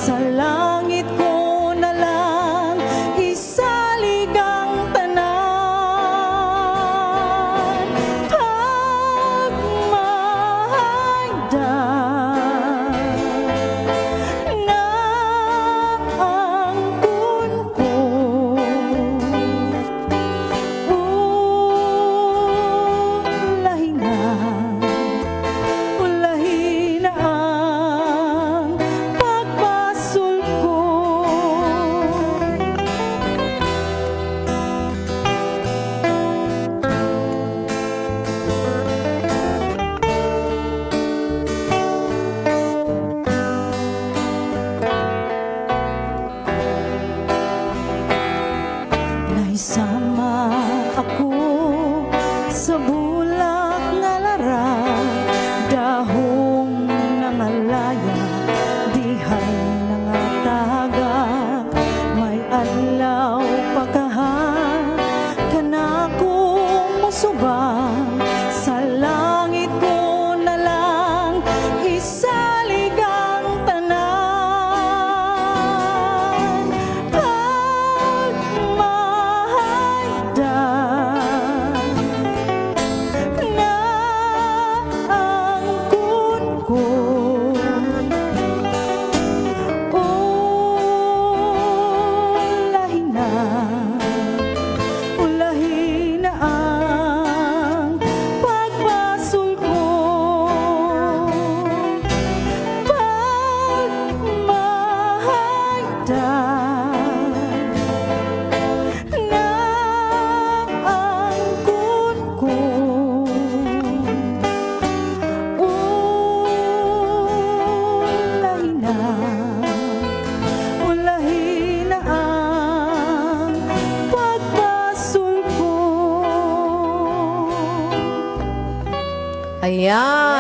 sa langit ko na lang isalig ang tanan. Pagmahayag na angkon ko, ulahin na ang pagpasul ko. Naisama ako sa bulak nga lara, dahong nangalaya, dihay nangatagak. May adlaw pagkahan kanakong musubang, sa langit ko na lang isalig ang tanan. Pagmahayag na angkon ko, ulahin na ang pagpasul ko. Pagmahayag na angkon ko, ulahin na ang pagpasul ko. Ayan.